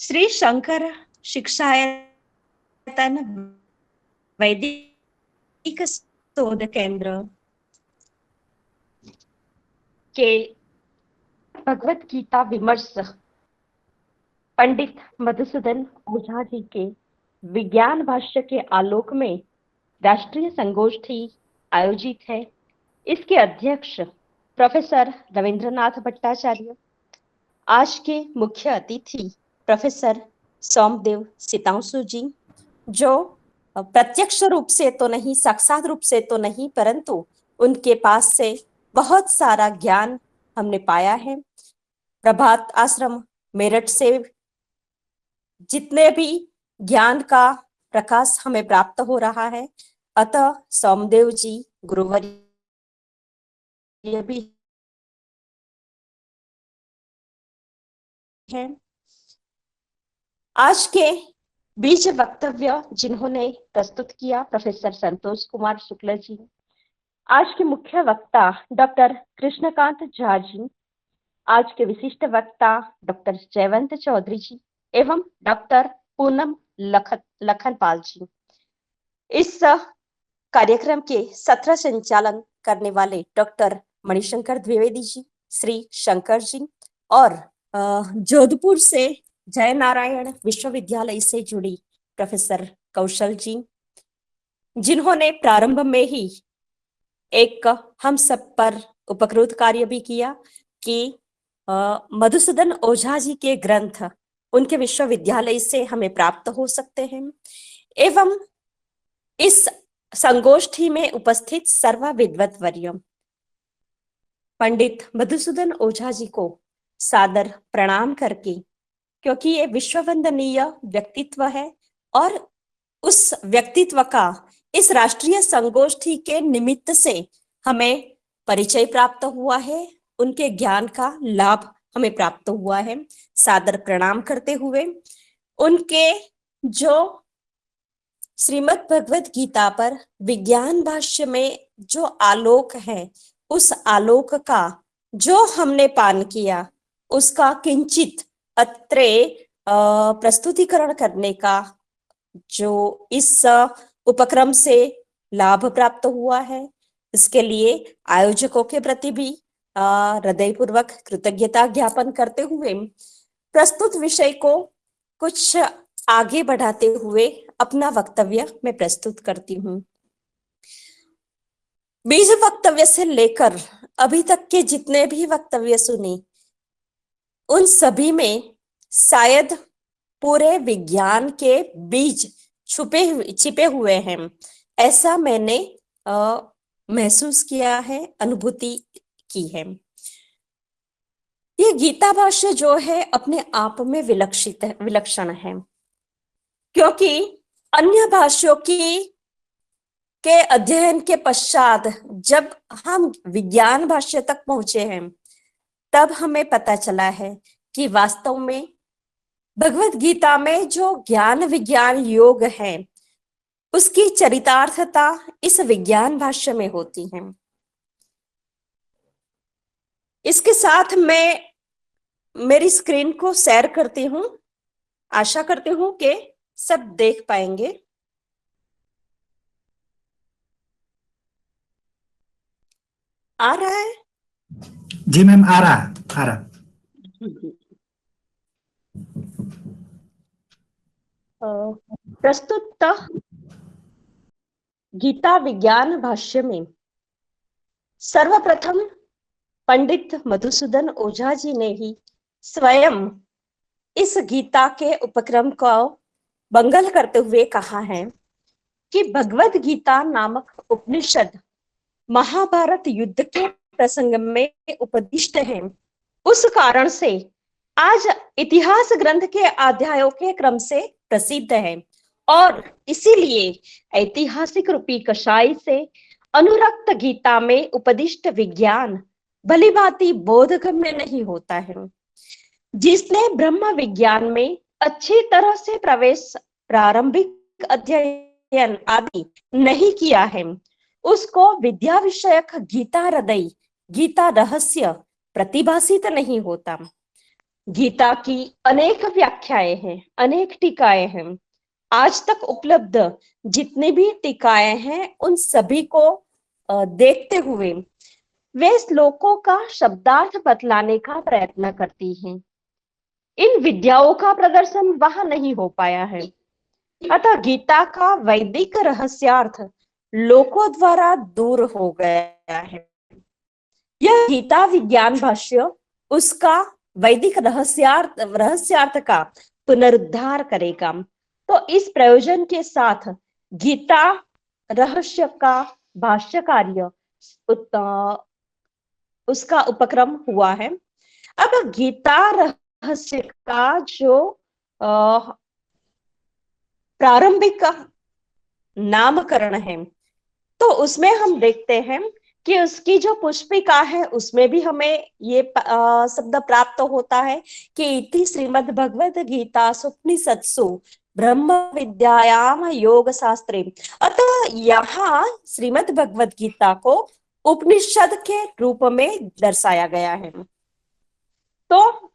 श्री शंकर शिक्षायतन वैदिक शोध केंद्र के भगवत गीता विमर्श पंडित मधुसूदन ओझा जी के विज्ञान भाष्य के आलोक में राष्ट्रीय संगोष्ठी आयोजित है। इसके अध्यक्ष प्रोफेसर रविंद्रनाथ भट्टाचार्य, आज के मुख्य अतिथि प्रोफेसर सोमदेव सितांशु जी, जो प्रत्यक्ष रूप से तो नहीं, साक्षात रूप से तो नहीं, परंतु उनके पास से बहुत सारा ज्ञान हमने पाया है। प्रभात आश्रम मेरठ से जितने भी ज्ञान का प्रकाश हमें प्राप्त हो रहा है, अतः सोमदेव जी गुरुवर्य भी है। आज के बीच वक्तव्य जिन्होंने प्रस्तुत किया प्रोफेसर संतोष कुमार शुक्ल जी, आज के मुख्य वक्ता डॉक्टर कृष्णकांत झा जी, आज के विशिष्ट वक्ता डॉक्टर जयवंत चौधरी जी एवं डॉक्टर पूनम लखनपाल जी। इस कार्यक्रम के सत्र संचालन करने वाले डॉक्टर मणिशंकर द्विवेदी जी, श्री शंकर जी और जोधपुर से जय नारायण विश्वविद्यालय से जुड़ी प्रोफेसर कौशल जी, जिन्होंने प्रारंभ में ही एक हम सब पर उपकृत कार्य भी किया कि मधुसूदन ओझा जी के ग्रंथ उनके विश्वविद्यालय से हमें प्राप्त हो सकते हैं एवं इस संगोष्ठी में उपस्थित सर्व विद्वत वर्य पंडित मधुसूदन ओझा जी को सादर प्रणाम करके, क्योंकि ये विश्ववंदनीय व्यक्तित्व है और उस व्यक्तित्व का इस राष्ट्रीय संगोष्ठी के निमित्त से हमें परिचय प्राप्त हुआ है, उनके ज्ञान का लाभ हमें प्राप्त हुआ है। सादर प्रणाम करते हुए उनके जो श्रीमद् भगवत गीता पर विज्ञान भाष्य में जो आलोक है, उस आलोक का जो हमने पान किया, उसका किंचित अत्रे प्रस्तुतिकरण करने का जो इस उपक्रम से लाभ प्राप्त हुआ है, इसके लिए आयोजकों के प्रति भी हृदयपूर्वक कृतज्ञता ज्ञापन करते हुए प्रस्तुत विषय को कुछ आगे बढ़ाते हुए अपना वक्तव्य मैं प्रस्तुत करती हूँ। बीज वक्तव्य से लेकर अभी तक के जितने भी वक्तव्य सुने, उन सभी में शायद पूरे विज्ञान के बीज छिपे हुए हैं, ऐसा मैंने महसूस किया है, अनुभूति की है। ये गीता भाष्य जो है अपने आप में विलक्षण है, क्योंकि अन्य भाष्यों के अध्ययन के पश्चात जब हम विज्ञान भाष्य तक पहुंचे हैं, तब हमें पता चला है कि वास्तव में भगवत गीता में जो ज्ञान विज्ञान योग है, उसकी चरितार्थता इस विज्ञान भाष्य में होती है। इसके साथ मैं मेरी स्क्रीन को शेयर करती हूं, आशा करती हूं कि सब देख पाएंगे। आ रहा है? जी मैम, आ रहा। प्रस्तुत गीता विज्ञान भाष्य में सर्वप्रथम पंडित मधुसूदन ओझा जी ने ही स्वयं इस गीता के उपक्रम को मंगल करते हुए कहा है कि भगवत गीता नामक उपनिषद महाभारत युद्ध के प्रसंग में उपदिष्ट है। उस कारण से आज इतिहास ग्रंथ के अध्यायों के क्रम से प्रसिद्ध है और इसीलिए ऐतिहासिक रूपी कषाय से अनुरक्त गीता में उपदिष्ट विज्ञान भलीभांति बोधगम्य नहीं होता है। जिसने ब्रह्म विज्ञान में अच्छी तरह से प्रवेश, प्रारंभिक अध्ययन आदि नहीं किया है, उसको विद्या विषयक गीता हृदय, गीता रहस्य प्रतिभासित नहीं होता। गीता की अनेक व्याख्याएं हैं, अनेक टीकाएं हैं। आज तक उपलब्ध जितनी भी टीकाएं हैं उन सभी को देखते हुए वे श्लोकों का शब्दार्थ बतलाने का प्रयत्न करती हैं। इन विद्याओं का प्रदर्शन वहां नहीं हो पाया है, अतः गीता का वैदिक रहस्यार्थ लोकों द्वारा दूर हो गया है। यह गीता विज्ञान भाष्य उसका वैदिक रहस्यार्थ का पुनरुद्धार करेगा। तो इस प्रयोजन के साथ गीता रहस्य का भाष्य कार्य उसका उपक्रम हुआ है। अब गीता रहस्य का जो प्रारंभिक नामकरण है, तो उसमें हम देखते हैं कि उसकी जो पुष्पिका है उसमें भी हमें ये शब्द प्राप्त होता है कि इति श्रीमद् भगवद गीता उपनिषत्सु ब्रह्म विद्यायाम योग शास्त्रे। अतः यहाँ श्रीमद् भगवद गीता को उपनिषद के रूप में दर्शाया गया है। तो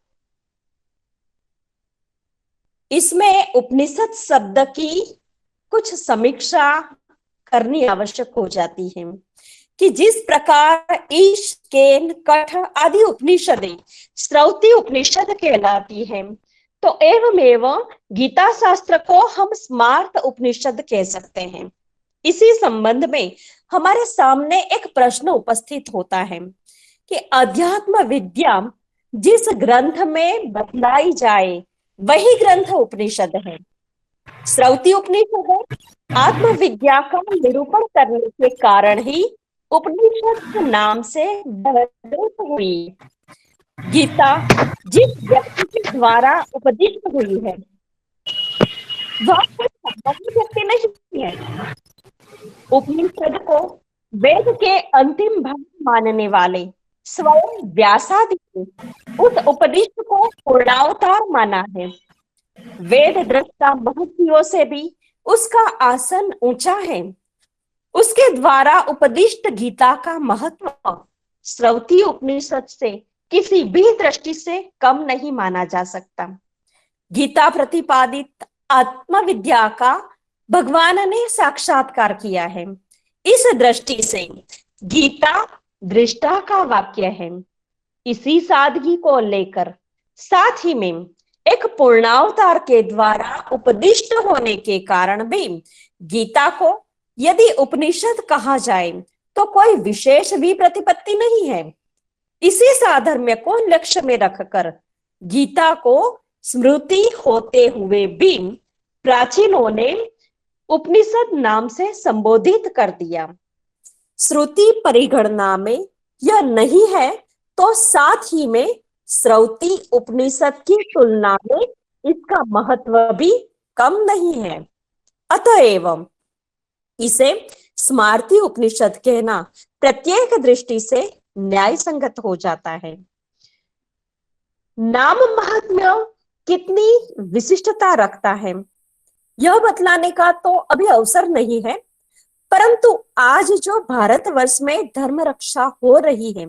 इसमें उपनिषद शब्द की कुछ समीक्षा करनी आवश्यक हो जाती है कि जिस प्रकार ईश, केन, कठ आदि उपनिषदें श्रौती उपनिषद कहलाती हैं, तो एवमेव गीता शास्त्र को हम स्मार्त उपनिषद कह सकते हैं। इसी संबंध में हमारे सामने एक प्रश्न उपस्थित होता है कि अध्यात्म विद्या जिस ग्रंथ में बतलाई जाए वही ग्रंथ उपनिषद है। श्रौती उपनिषद आत्मविद्या का निरूपण करने के कारण ही उपनिषद नाम से व्यवहृत हुई। गीता जिस व्यक्ति के द्वारा उपदिष्ट हुई है वह कोई सामान्य व्यक्ति नहीं है। उपनिषद को वेद के अंतिम भाग मानने वाले स्वयं व्यासादि ने उस उपनिषद को पूर्णावतार माना है। वेद दृष्टा महर्षियों से भी उसका आसन ऊंचा है। उसके द्वारा उपदिष्ट गीता का महत्व श्रौती उपनिषद से किसी भी दृष्टि से कम नहीं माना जा सकता। गीता प्रतिपादित आत्मविद्या का भगवान ने साक्षात्कार किया है। इस दृष्टि से गीता दृष्टा का वाक्य है। इसी सादगी को लेकर साथ ही में एक पूर्णावतार के द्वारा उपदिष्ट होने के कारण भी गीता को यदि उपनिषद कहा जाए तो कोई विशेष भी प्रतिपत्ति नहीं है। इसी साधर्म्य को लक्ष्य में रखकर गीता को स्मृति होते हुए भी प्राचीनों ने उपनिषद नाम से संबोधित कर दिया। श्रुति परिगणना में यह नहीं है तो साथ ही में श्रौती उपनिषद की तुलना में इसका महत्व भी कम नहीं है। अतएव इसे स्मार्ती उपनिषद कहना प्रत्येक दृष्टि से न्याय संगत हो जाता है। नाम महात्म्य कितनी विशिष्टता रखता है यह बतलाने का तो अभी अवसर नहीं है, परंतु आज जो भारतवर्ष में धर्म रक्षा हो रही है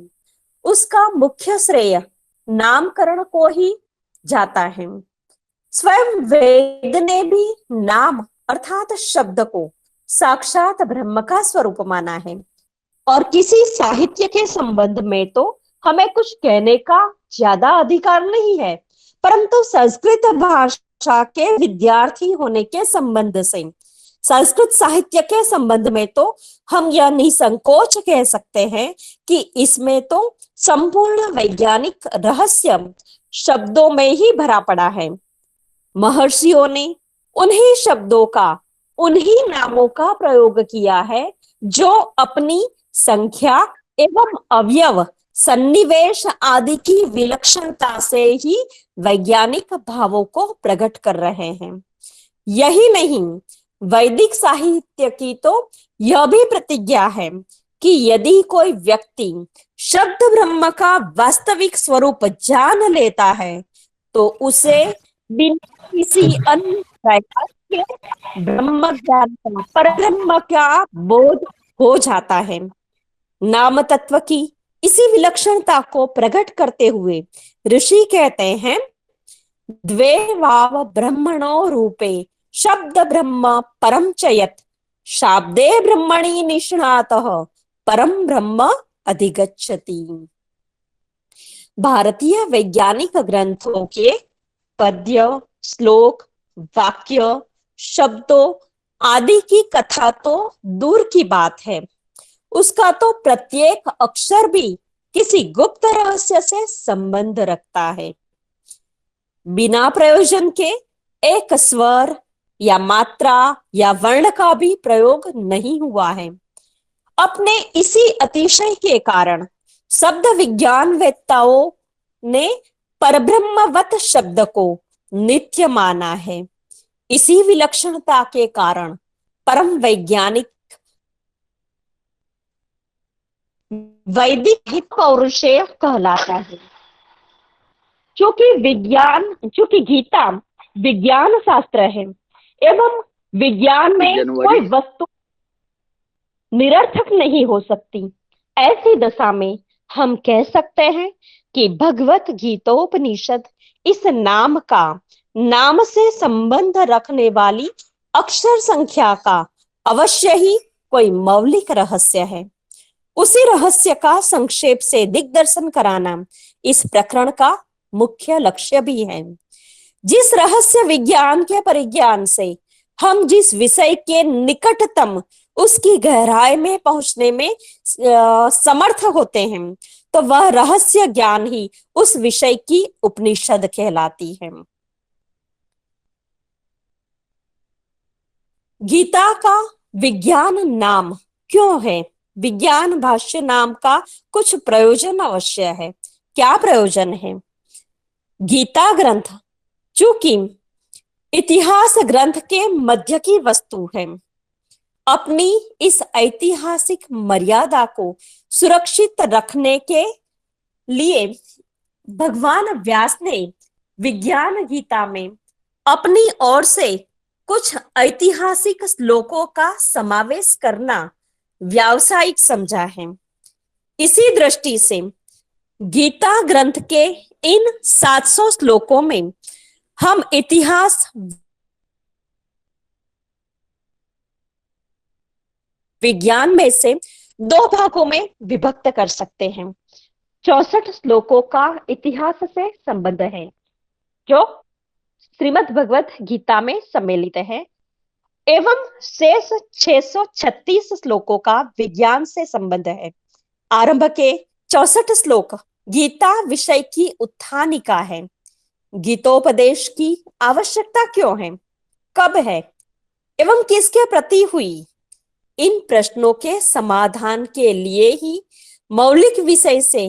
उसका मुख्य श्रेय नामकरण को ही जाता है। स्वयं वेद ने भी नाम अर्थात शब्द को साक्षात ब्रह्म का स्वरूप माना है। और किसी साहित्य के संबंध में तो हमें कुछ कहने का ज्यादा अधिकार नहीं है, परंतु संस्कृत भाषा के विद्यार्थी होने के संबंध से संस्कृत साहित्य के संबंध में तो हम यह निसंकोच कह सकते हैं कि इसमें तो संपूर्ण वैज्ञानिक रहस्य शब्दों में ही भरा पड़ा है। महर्षियों ने उन्हीं शब्दों का, उन्हीं नामों का प्रयोग किया है जो अपनी संख्या एवं अवयव, सन्निवेश आदि की विलक्षणता से ही वैज्ञानिक भावों को प्रकट कर रहे हैं। यही नहीं, वैदिक साहित्य की तो यह भी प्रतिज्ञा है कि यदि कोई व्यक्ति शब्द ब्रह्म का वास्तविक स्वरूप जान लेता है तो उसे बिना किसी अन्य प्रयास के ब्रह्म ज्ञान का, परब्रह्म का बोध हो जाता है। नाम तत्व की इसी विलक्षणता को प्रकट करते हुए ऋषि कहते हैं द्वे वाव ब्रह्मणो रूपे शब्द ब्रह्म परम च यत् शाब्दे ब्रह्मणि निष्णातः परम ब्रह्म अधिगच्छति। भारतीय वैज्ञानिक ग्रंथों के पद्य, श्लोक, वाक्य, शब्दों आदि की कथा तो दूर की बात है, उसका तो प्रत्येक अक्षर भी किसी गुप्त रहस्य से संबंध रखता है। बिना प्रयोजन के एक स्वर या मात्रा या वर्ण का भी प्रयोग नहीं हुआ है। अपने इसी अतिशय के कारण शब्द विज्ञान वेत्ताओं ने परब्रह्मवत शब्द को नित्य माना है। इसी विलक्षणता के कारण परम वैज्ञानिक वैदिक हित पौरुषेय कहलाता है। चूंकि गीता विज्ञान शास्त्र है एवं विज्ञान में कोई वस्तु निरर्थक नहीं हो सकती, ऐसी दशा में हम कह सकते हैं कि भगवत गीतोपनिषद इस नाम से संबंध रखने वाली अक्षर संख्या का अवश्य ही कोई मौलिक रहस्य है। उसी रहस्य का संक्षेप से दिग्दर्शन कराना इस प्रकरण का मुख्य लक्ष्य भी है। जिस रहस्य विज्ञान के परिज्ञान से हम जिस विषय के निकटतम उसकी गहराई में पहुंचने में समर्थ होते हैं, तो वह रहस्य ज्ञान ही उस विषय की उपनिषद कहलाती है। गीता का विज्ञान नाम क्यों है? विज्ञान भाष्य नाम का कुछ प्रयोजन अवश्य है। क्या प्रयोजन है? गीता ग्रंथ चूंकि इतिहास ग्रंथ के मध्य की वस्तु है, अपनी इस ऐतिहासिक मर्यादा को सुरक्षित रखने के लिए भगवान व्यास ने विज्ञान गीता में अपनी ओर से कुछ ऐतिहासिक श्लोकों का समावेश करना व्यावसायिक समझा है। इसी दृष्टि से गीता ग्रंथ के इन 700 श्लोकों में हम इतिहास विज्ञान में से 2 भागों में विभक्त कर सकते हैं। 64 श्लोकों का इतिहास से संबंध है जो श्रीमद् भगवत गीता में सम्मिलित है, एवं शेष 636 श्लोकों का विज्ञान से संबंध है। आरंभ के 64 श्लोक गीता विषय की उत्थानिका है। गीतोपदेश की आवश्यकता क्यों है, कब है एवं किसके प्रति हुई? इन प्रश्नों के समाधान के लिए ही मौलिक विषय से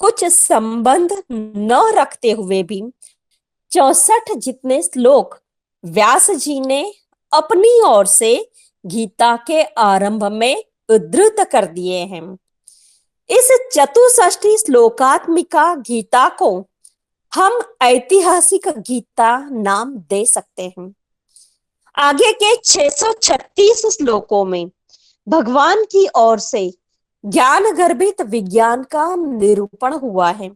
कुछ संबंध न रखते हुए भी 64 जितने श्लोक व्यास जी ने अपनी ओर से गीता के आरंभ में उद्धृत कर दिए हैं। इस 64 श्लोकात्मिका गीता को हम ऐतिहासिक गीता नाम दे सकते हैं। आगे के 636 श्लोकों में भगवान की ओर से ज्ञान गर्भित विज्ञान का निरूपण हुआ है।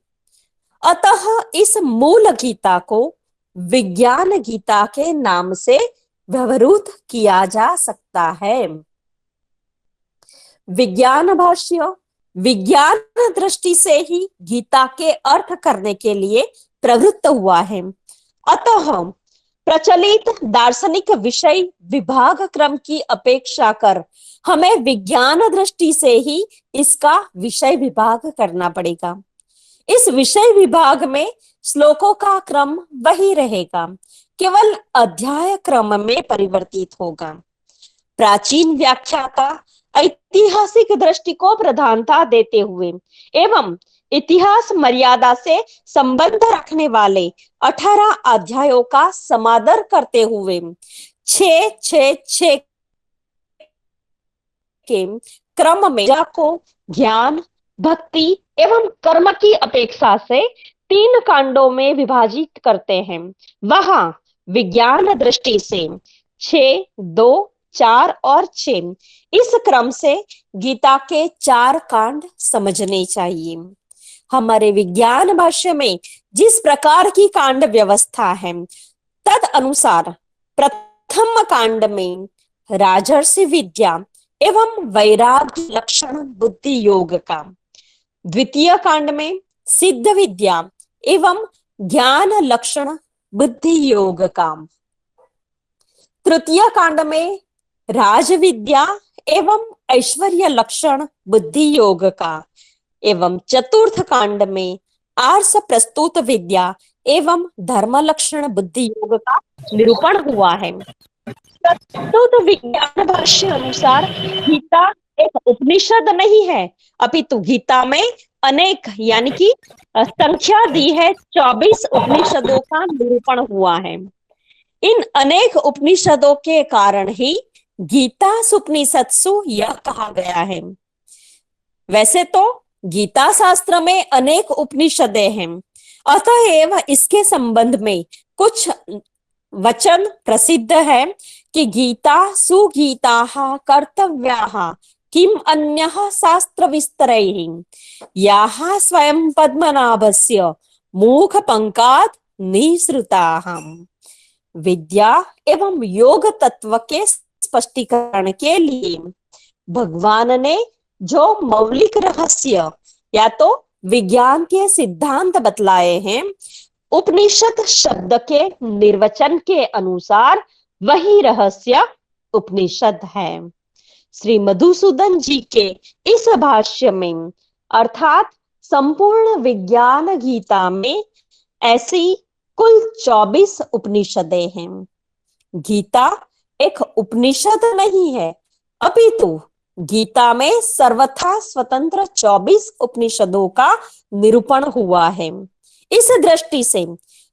अतः इस मूल गीता को विज्ञान गीता के नाम से व्यवहृत किया जा सकता है। विज्ञान भाष्य विज्ञान दृष्टि से ही गीता के अर्थ करने के लिए प्रवृत्त हुआ है। अतः प्रचलित दार्शनिक विषय विभाग क्रम की अपेक्षा कर हमें विज्ञान दृष्टि से ही इसका विषय विभाग करना पड़ेगा। इस विषय विभाग में श्लोकों का क्रम वही रहेगा, केवल अध्याय क्रम में परिवर्तित होगा। प्राचीन व्याख्याता ऐतिहासिक दृष्टि को प्रधानता देते हुए एवं इतिहास मर्यादा से संबंध रखने वाले 18 अध्यायों का समादर करते हुए 666 के क्रम में को ज्ञान, भक्ति एवं कर्म की अपेक्षा से 3 कांडों में विभाजित करते हैं। वहां विज्ञान दृष्टि से 6, 2, 4 और 6 इस क्रम से गीता के 4 कांड समझने चाहिए। हमारे विज्ञान भाष्य में जिस प्रकार की कांड व्यवस्था है तद अनुसार प्रथम कांड में राजर्षि विद्या एवं वैराग्य लक्षण बुद्धि योग का, द्वितीय कांड में सिद्ध विद्या एवं ज्ञान लक्षण बुद्धि योग का, तृतीय कांड में राज विद्या एवं ऐश्वर्य लक्षण बुद्धि योग का, एवं चतुर्थ कांड में आर्ष प्रस्तुत विद्या एवं धर्म लक्षण बुद्धि योग का निरूपण हुआ है। प्रस्तुत विज्ञान भाष्य अनुसार गीता एक उपनिषद नहीं है, अपितु गीता में अनेक यानी कि संख्या दी है, 24 उपनिषदों का निरूपण हुआ है। इन अनेक उपनिषदों के कारण ही गीता सुपनिषत्सु यह कहा गया है। वैसे तो गीता शास्त्र में अनेक उपनिषदें हैं, अतएव इसके संबंध में कुछ वचन प्रसिद्ध है कि गीता सुगीताः कर्तव्याः किम अन्यः शास्त्र विस्तरैः याः स्वयं पद्मनाभस्य मुख पंकात् निसृताः। विद्या एवं योग तत्व के स्पष्टीकरण के लिए भगवान ने जो मौलिक रहस्य या तो विज्ञान के सिद्धांत बतलाए हैं, उपनिषद शब्द के निर्वचन के अनुसार वही रहस्य उपनिषद है। श्री मधुसूदन जी के इस भाष्य में अर्थात संपूर्ण विज्ञान गीता में ऐसी कुल 24 उपनिषदें हैं। गीता एक उपनिषद नहीं है, अपितु गीता में सर्वथा स्वतंत्र 24 उपनिषदों का निरूपण हुआ है। इस दृष्टि से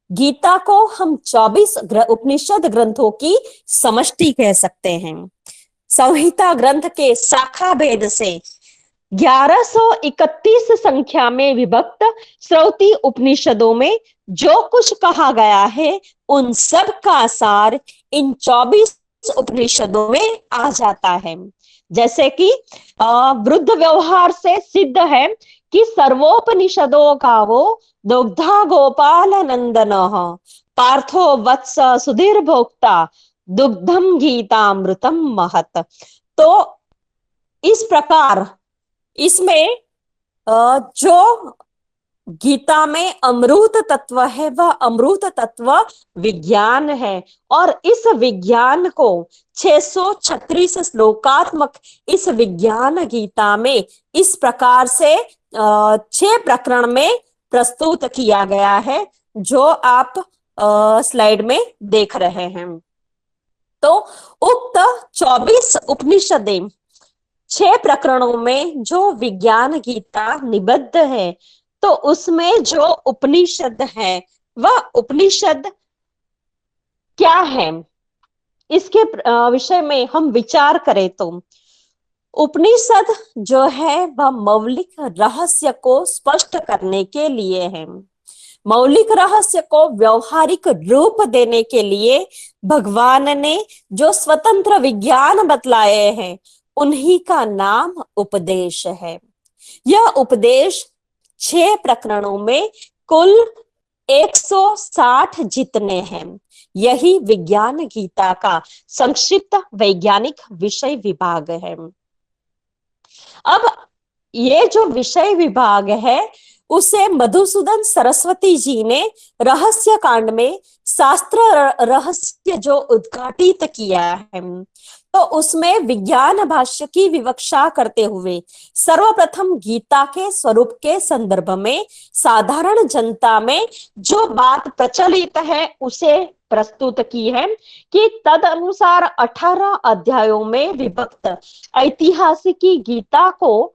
गीता को हम 24 उपनिषद ग्रंथों की समष्टि कह सकते हैं। संहिता ग्रंथ के शाखा भेद से 1131 संख्या में विभक्त श्रौती उपनिषदों में जो कुछ कहा गया है, उन सब का सार इन 24 उपनिषदों में आ जाता है। जैसे कि वृद्ध व्यवहार से सिद्ध है कि सर्वोपनिषदों का वो दुग्धा गोपाल नंदन पार्थो वत्स सुधीर भोक्ता दुग्धम गीतामृतम महत। तो इस प्रकार इसमें जो गीता में अमृत तत्व है वह अमृत तत्व विज्ञान है, और इस विज्ञान को 636 श्लोकात्मक इस विज्ञान गीता में इस प्रकार से 6 प्रकरण में प्रस्तुत किया गया है, जो आप स्लाइड में देख रहे हैं। तो उक्त 24 उपनिषदें 6 प्रकरणों में जो विज्ञान गीता निबद्ध है, तो उसमें जो उपनिषद है वह उपनिषद क्या है, इसके विषय में हम विचार करें तो उपनिषद जो है वह मौलिक रहस्य को स्पष्ट करने के लिए है। मौलिक रहस्य को व्यवहारिक रूप देने के लिए भगवान ने जो स्वतंत्र विज्ञान बतलाए हैं, उन्हीं का नाम उपदेश है। यह उपदेश 6 प्रकरणों में कुल 160 जितने हैं। यही विज्ञान गीता का संक्षिप्त वैज्ञानिक विषय विभाग है। अब ये जो विषय विभाग है उसे मधुसूदन सरस्वती जी ने रहस्य कांड में शास्त्र रहस्य जो उद्घाटित किया है, तो उसमें विज्ञान भाष्य की विवक्षा करते हुए सर्वप्रथम गीता के स्वरूप के संदर्भ में साधारण जनता में जो बात प्रचलित है उसे प्रस्तुत की है कि तद अनुसार 18 अध्यायों में विभक्त ऐतिहासिक गीता को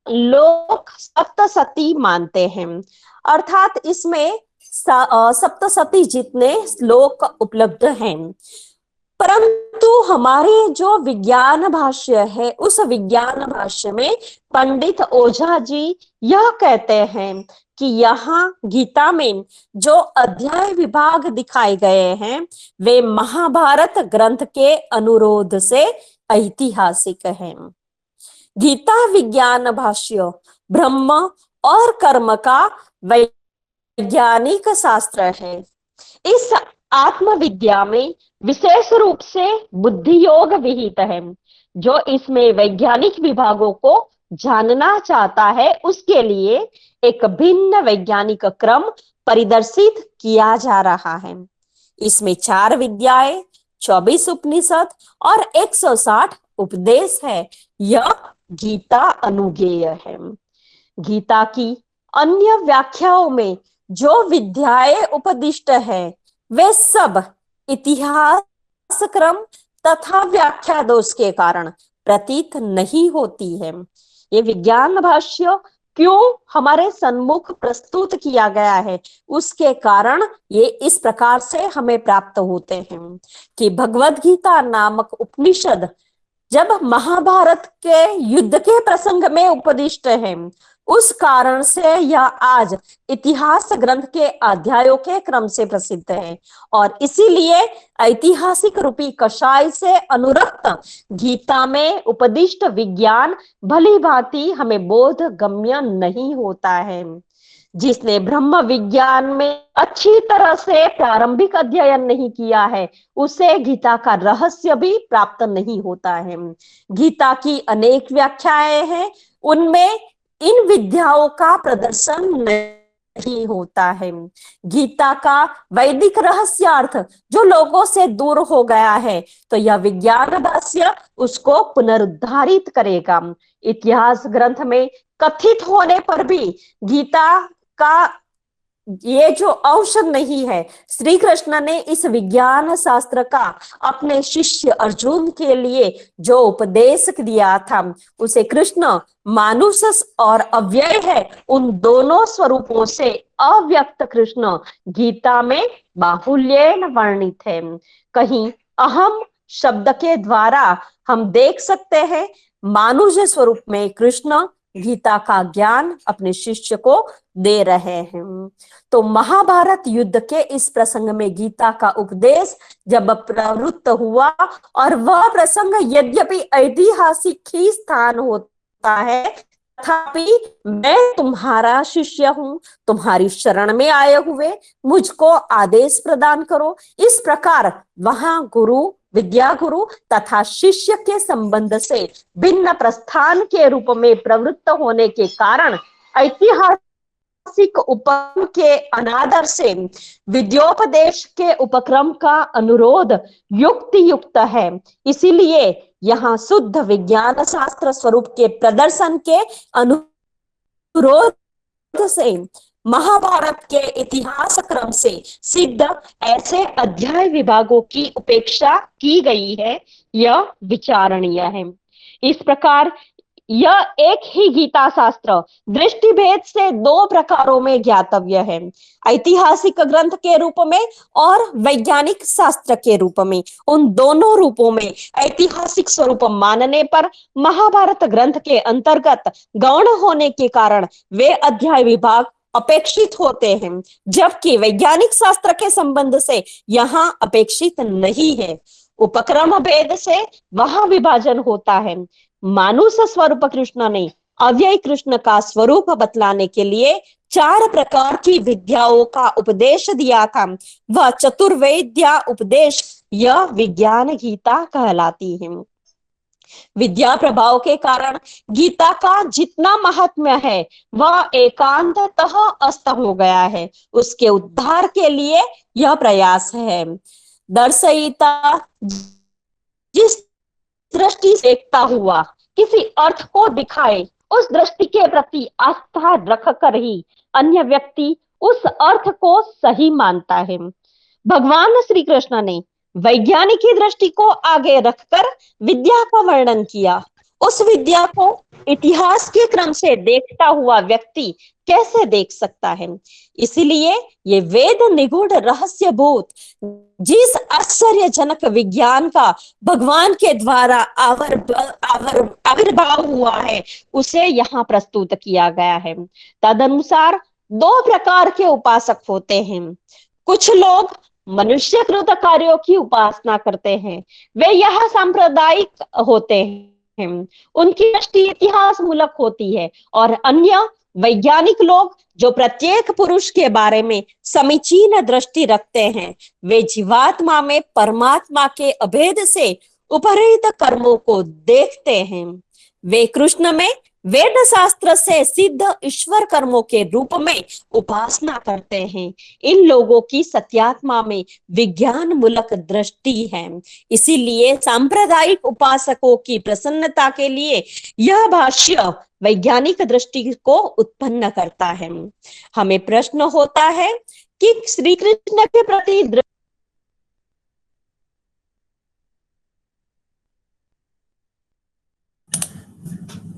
लोग सप्तशती मानते हैं, अर्थात इसमें सप्तशती जितने श्लोक उपलब्ध हैं। परंतु हमारे जो विज्ञान भाष्य है उस विज्ञान भाष्य में पंडित ओझा जी यह कहते हैं कि यहाँ गीता में जो अध्याय विभाग दिखाए गए हैं वे महाभारत ग्रंथ के अनुरोध से ऐतिहासिक हैं। गीता विज्ञान भाष्य ब्रह्म और कर्म का वैज्ञानिक शास्त्र है। इस आत्मविद्या में विशेष रूप से बुद्धि योग विहित है। जो इसमें वैज्ञानिक विभागों को जानना चाहता है उसके लिए एक भिन्न वैज्ञानिक क्रम परिदर्शित किया जा रहा है। इसमें 4 विद्याएं, 24 उपनिषद और 160 उपदेश है। यह गीता अनुगेय है। गीता की अन्य व्याख्याओं में जो विद्याएं उपदिष्ट है वे सब इतिहास क्रम तथा व्याख्या दोष के कारण प्रतीत नहीं होती है। ये विज्ञान भाष्य क्यों हमारे सन्मुख प्रस्तुत किया गया है उसके कारण ये इस प्रकार से हमें प्राप्त होते हैं कि भगवद गीता नामक उपनिषद जब महाभारत के युद्ध के प्रसंग में उपदिष्ट है उस कारण से यह आज इतिहास ग्रंथ के अध्यायों के क्रम से प्रसिद्ध है और इसीलिए ऐतिहासिक रूपी कषाय से अनुरक्त गीता में उपदिष्ट विज्ञान भली भांति हमें बोध गम्य नहीं होता है। जिसने ब्रह्म विज्ञान में अच्छी तरह से प्रारंभिक अध्ययन नहीं किया है उसे गीता का रहस्य भी प्राप्त नहीं होता है। गीता की अनेक व्याख्याएं हैं, उनमें इन विद्याओं का प्रदर्शन नहीं होता है। गीता का वैदिक रहस्यार्थ जो लोगों से दूर हो गया है तो यह विज्ञान भाष्य उसको पुनरुद्धारित करेगा। इतिहास ग्रंथ में कथित होने पर भी गीता का ये जो अंश नहीं है, श्री कृष्ण ने इस विज्ञान शास्त्र का अपने शिष्य अर्जुन के लिए जो उपदेश दिया था उसे कृष्ण मानुष और अव्यय है उन दोनों स्वरूपों से अव्यक्त कृष्ण गीता में बाहुल्येन वर्णित है। कहीं अहम शब्द के द्वारा हम देख सकते हैं मानुष स्वरूप में कृष्ण गीता का ज्ञान अपने शिष्य को दे रहे हैं। तो महाभारत युद्ध के इस प्रसंग में गीता का उपदेश जब प्रवृत्त हुआ और वह प्रसंग यद्यपि ऐतिहासिक ही स्थान होता है तथापि मैं तुम्हारा शिष्य हूं, तुम्हारी शरण में आए हुए मुझको आदेश प्रदान करो। इस प्रकार वहां गुरु विद्या गुरु तथा शिष्य के संबंध से भिन्न प्रस्थान के रूप में प्रवृत्त होने के कारण ऐतिहासिक उपक्रम के अनादर से विद्योपदेश के उपक्रम का अनुरोध युक्ति युक्त है। इसीलिए यहाँ शुद्ध विज्ञान शास्त्र स्वरूप के प्रदर्शन के अनुरोध से महाभारत के इतिहास क्रम से सिद्ध ऐसे अध्याय विभागों की उपेक्षा की गई है, यह विचारणीय है। इस प्रकार यह एक ही गीता शास्त्र दृष्टि भेद से 2 प्रकारों में ज्ञातव्य है, ऐतिहासिक ग्रंथ के रूप में और वैज्ञानिक शास्त्र के रूप में। उन दोनों रूपों में ऐतिहासिक स्वरूप मानने पर महाभारत ग्रंथ के अंतर्गत गौण होने के कारण वे अध्याय विभाग अपेक्षित होते हैं, जबकि वैज्ञानिक शास्त्र के संबंध से यहाँ अपेक्षित नहीं है। उपक्रम भेद से वह विभाजन होता है। मानुष स्वरूप कृष्ण ने अव्यय कृष्ण का स्वरूप बतलाने के लिए 4 प्रकार की विद्याओं का उपदेश दिया था। वह चतुर्वेद्या उपदेश यह विज्ञान गीता कहलाती है। विद्या प्रभाव के कारण गीता का जितना महात्म्य है वह एकांततः अस्त हो गया है। उसके उद्धार के लिए यह प्रयास है। दर्शयिता जिस दृष्टि से देखता हुआ किसी अर्थ को दिखाए उस दृष्टि के प्रति आस्था रखकर ही अन्य व्यक्ति उस अर्थ को सही मानता है। भगवान श्री कृष्ण ने वैज्ञानिक दृष्टि को आगे रखकर विद्या का वर्णन किया। उस विद्या को इतिहास के क्रम से देखता हुआ व्यक्ति कैसे देख सकता है? इसीलिए ये वेद निगूढ़ रहस्यभूत जिस आश्चर्यजनक विज्ञान का भगवान के द्वारा आविर्भाव हुआ है उसे यहाँ प्रस्तुत किया गया है। तदनुसार 2 प्रकार के उपासक होते हैं। कुछ लोग मनुष्यकृत कार्यों की उपासना करते हैं, वे यह सांप्रदायिक होते हैं, उनकी दृष्टि इतिहास मूलक होती है, और अन्य वैज्ञानिक लोग जो प्रत्येक पुरुष के बारे में समीचीन दृष्टि रखते हैं, वे जीवात्मा में परमात्मा के अभेद से उपरहित कर्मों को देखते हैं। वे कृष्ण में वेद शास्त्र से सिद्ध ईश्वर कर्मों के रूप में उपासना करते हैं। इन लोगों की सत्यात्मा में विज्ञान मूलक दृष्टि है। इसीलिए सांप्रदायिक उपासकों की प्रसन्नता के लिए यह भाष्य वैज्ञानिक दृष्टि को उत्पन्न करता है। हमें प्रश्न होता है कि श्री कृष्ण के प्रति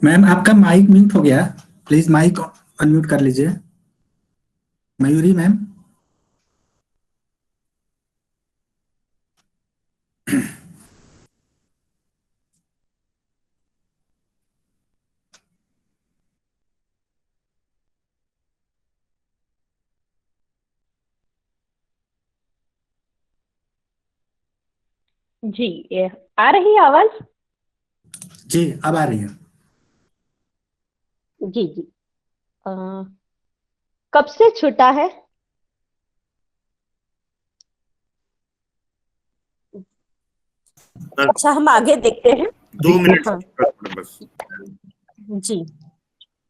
मैम आपका माइक म्यूट हो गया, प्लीज माइक अनम्यूट कर लीजिए। मयूरी मैम। जी, ये आ रही है आवाज? जी अब आ रही है। जी जी। कब से छूटा है? अच्छा, हम आगे देखते हैं। 2 मिनट हाँ बस। जी।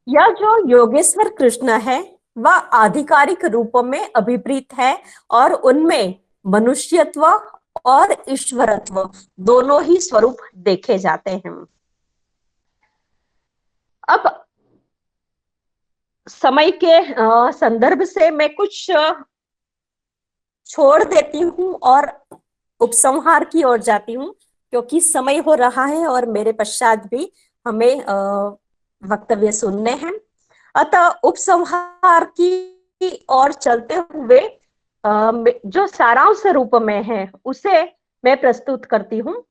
यह जो योगेश्वर कृष्ण है वह आधिकारिक रूप में अभिप्रेत है और उनमें मनुष्यत्व और ईश्वरत्व दोनों ही स्वरूप देखे जाते हैं। अब समय के संदर्भ से मैं कुछ छोड़ देती हूँ और उपसंहार की ओर जाती हूँ, क्योंकि समय हो रहा है और मेरे पश्चात भी हमें वक्तव्य सुनने हैं। अतः उपसंहार की ओर चलते हुए जो सारांश रूप में है उसे मैं प्रस्तुत करती हूँ।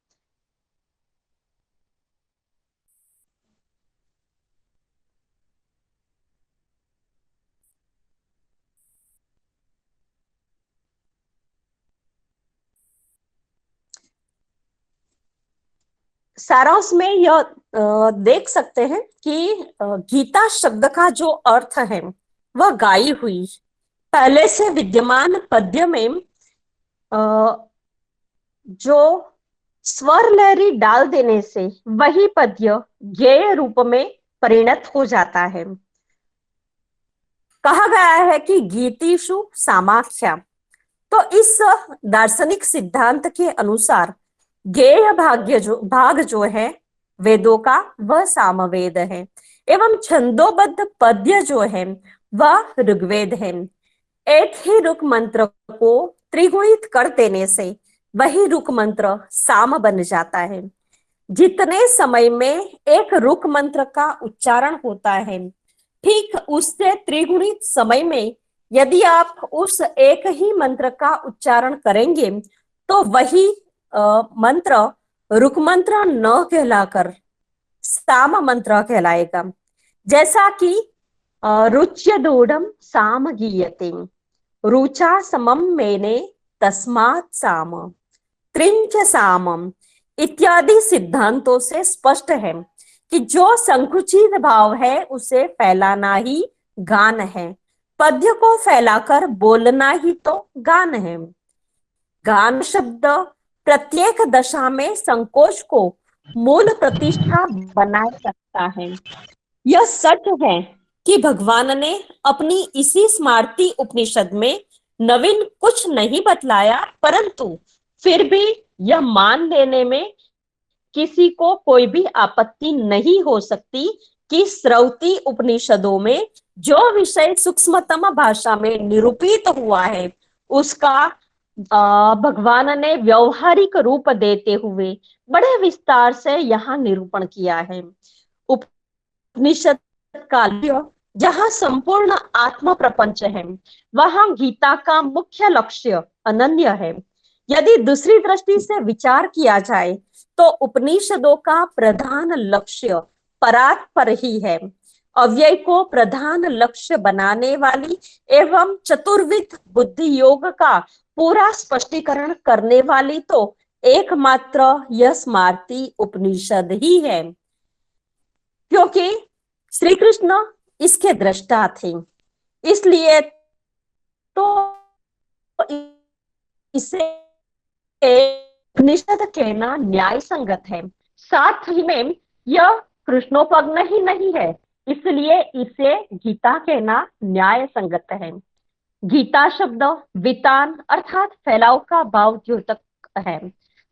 सारांश में यह देख सकते हैं कि गीता शब्द का जो अर्थ है वह गाई हुई पहले से विद्यमान पद्य में जो स्वर लहरी डाल देने से वही पद्य गेय रूप में परिणत हो जाता है। कहा गया है कि गीतिषु सामाख्या, तो इस दार्शनिक सिद्धांत के अनुसार गेय भाग जो है वेदों का वह सामवेद है एवं छंदोबद्ध पद्य जो है वह ऋग्वेद है। एक ही रुक मंत्र को त्रिगुणित कर देने से वही रुक मंत्र साम बन जाता है। जितने समय में एक रुक मंत्र का उच्चारण होता है, ठीक उससे त्रिगुणित समय में यदि आप उस एक ही मंत्र का उच्चारण करेंगे तो वही मंत्र रुक मंत्र न कहलाकर साम मंत्र कहलाएगा। जैसा कि रुच्य दूढ़म साम गीयते, रुचा समम मेने तस्मात् साम, त्रिंच सामम इत्यादि सिद्धांतों से स्पष्ट है कि जो संकुचित भाव है उसे फैलाना ही गान है, पद्य को फैलाकर बोलना ही तो गान है। गान शब्द प्रत्येक दशा में संकोच को मूल प्रतिष्ठा बनाए रखता है। यह सच है कि भगवान ने अपनी इसी स्मार्ति उपनिषद में नवीन कुछ नहीं बतलाया, परंतु फिर भी यह मान लेने में किसी को कोई भी आपत्ति नहीं हो सकती कि श्रौती उपनिषदों में जो विषय सूक्ष्मतम भाषा में निरूपित हुआ है उसका भगवान ने व्यवहारिक रूप देते हुए बड़े विस्तार से यहाँ निरूपण किया है। उपनिषद काव्य जहाँ संपूर्ण आत्म प्रपंच है, वहां गीता का मुख्य लक्ष्य अनन्य है। यदि दूसरी दृष्टि से विचार किया जाए तो उपनिषदों का प्रधान लक्ष्य परात्पर ही है। अव्यय को प्रधान लक्ष्य बनाने वाली एवं चतुर्विध बुद्धि योग का पूरा स्पष्टीकरण करने वाली तो एकमात्र यह स्मार्ति उपनिषद ही है, क्योंकि श्री कृष्ण इसके दृष्टा थे। इसलिए तो इसे उपनिषद कहना न्याय संगत है। साथ ही में यह कृष्णोपज्ञ ही नहीं है, इसलिए इसे गीता कहना न्याय संगत है। गीता शब्द वितान अर्थात फैलाव का भाव द्योतक है,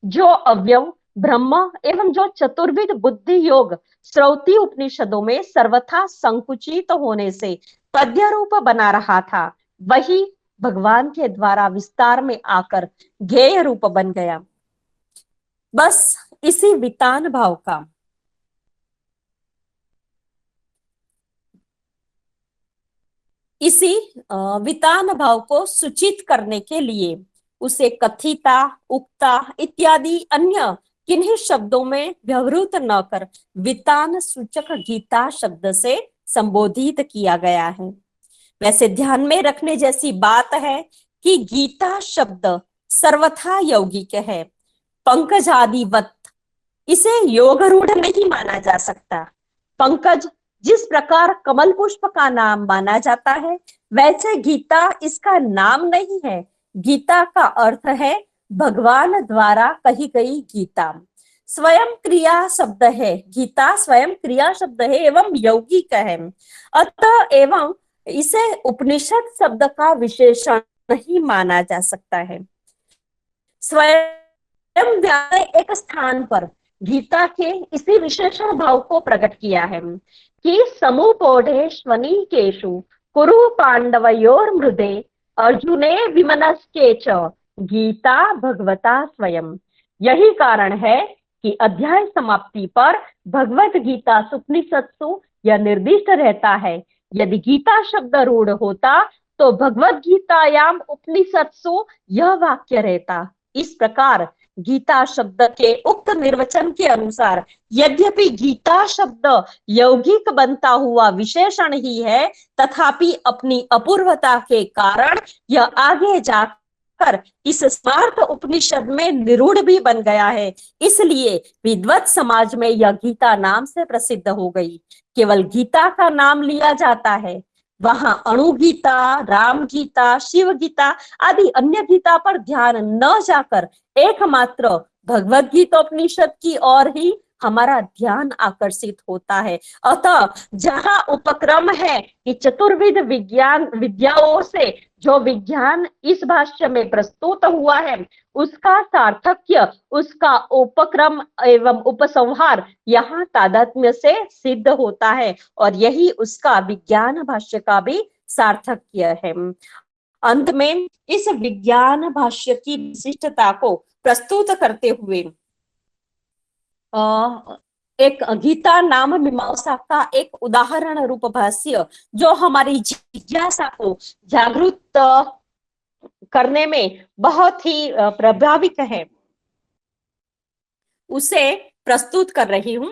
जो अव्यव ब्रह्म एवं जो चतुर्विध बुद्धि योग श्रौती उपनिषदों में सर्वथा संकुचित होने से पद्य रूप बना रहा था, वही भगवान के द्वारा विस्तार में आकर ज्ञेय रूप बन गया। बस इसी वितान भाव का इसी वितान भाव को सूचित करने के लिए उसे कथिता, उक्ता इत्यादि अन्य किन्हीं शब्दों में व्यवहृत न कर वितान सूचक गीता शब्द से संबोधित किया गया है। वैसे ध्यान में रखने जैसी बात है कि गीता शब्द सर्वथा यौगिक है, पंकजादिवत इसे योग रूढ़ नहीं माना जा सकता। पंकज जिस प्रकार कमल पुष्प का नाम माना जाता है, वैसे गीता इसका नाम नहीं है। गीता का अर्थ है भगवान द्वारा कही गई गीता। स्वयं क्रिया शब्द है, गीता स्वयं क्रिया शब्द है एवं यौगिक है, अतः एवं इसे उपनिषद शब्द का विशेषण नहीं माना जा सकता है। स्वयं व्यास ने एक स्थान पर गीता के इसी विशेषण भाव को प्रकट किया है कि समुपोढ़ेष्वनिकेषु कुरु पांडवयोर मृदे अर्जुने विमनस्के च गीता भगवता स्वयं। यही कारण है कि अध्याय समाप्ति पर भगवत गीता उपनिषत्सु यह निर्दिष्ट रहता है। यदि गीता शब्द रूढ़ होता तो भगवत गीतायाम उपनिषत्सु यह वाक्य रहता। इस प्रकार गीता शब्द के उक्त निर्वचन के अनुसार यद्यपि गीता शब्द यौगिक बनता हुआ विशेषण ही है, तथापि अपनी अपूर्वता के कारण यह आगे जाकर इस स्मार्त उपनिषद में निरूढ़ भी बन गया है। इसलिए विद्वत समाज में यह गीता नाम से प्रसिद्ध हो गई। केवल गीता का नाम लिया जाता है, वहां अणु गीता, राम गीता, शिव गीता आदि अन्य गीता पर ध्यान न जाकर एकमात्र भगवत गीता उपनिषद की ओर ही हमारा ध्यान आकर्षित होता है। अतः जहां उपक्रम है कि चतुर्विध विद्याओं से जो विज्ञान इस भाष्य में प्रस्तुत हुआ है, उसका सार्थक्य, उसका उपक्रम एवं उपसंहार यहाँ तादात्म्य से सिद्ध होता है और यही उसका विज्ञान भाष्य का भी सार्थक्य है। अंत में इस विज्ञान भाष्य की विशिष्टता को प्रस्तुत करते हुए एक गीता नाम मीमांसा का एक उदाहरण रूप भाष्य जो हमारी जिज्ञासा को जागृत करने में बहुत ही प्रभाविक है, उसे प्रस्तुत कर रही हूं।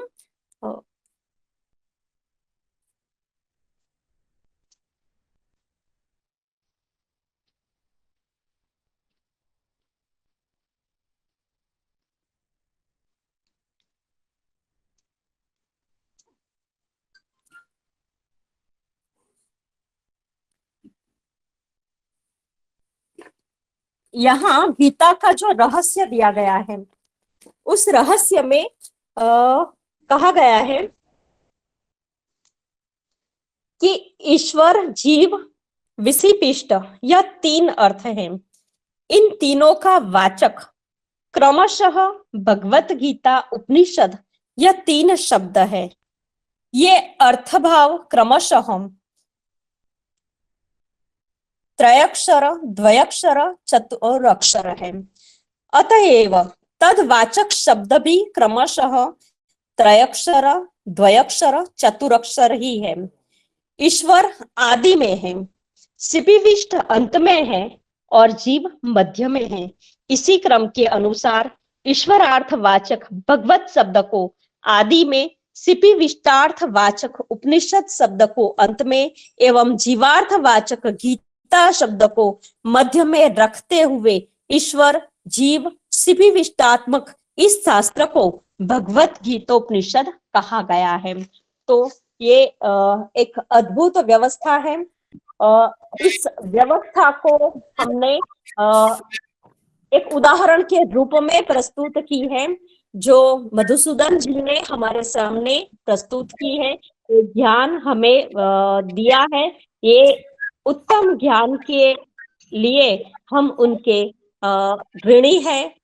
यहाँ गीता का जो रहस्य दिया गया है, उस रहस्य में कहा गया है कि ईश्वर, जीव, विशिष्ट, यह तीन अर्थ हैं। इन तीनों का वाचक क्रमशः भगवत गीता उपनिषद यह तीन शब्द है। ये अर्थभाव क्रमशः त्रयक्षर, द्वयक्षर, चतुरक्षर है। अतएव तदवाचक शब्द भी क्रमशः त्रयक्षर, द्वयक्षर, चतुरक्षर ही है। ईश्वर आदि में है, शिपिविष्ट अंत में है और जीव मध्य में है। इसी क्रम के अनुसार ईश्वरार्थ वाचक भगवत शब्द को आदि में, शिपिविष्टार्थ वाचक उपनिषद शब्द को अंत में एवं जीवार्थ वाचक गीता शब्द को मध्य में रखते हुए ईश्वर, जीव, शिपिविष्टात्मक इस शास्त्र को भगवत गीतोपनिषद कहा गया है। तो ये एक अद्भुत व्यवस्था है। इस व्यवस्था को हमने एक उदाहरण के रूप में प्रस्तुत की है, जो मधुसूदन जी ने हमारे सामने प्रस्तुत की है। ये ज्ञान हमें दिया है। ये उत्तम ज्ञान के लिए हम उनके ऋणी हैं।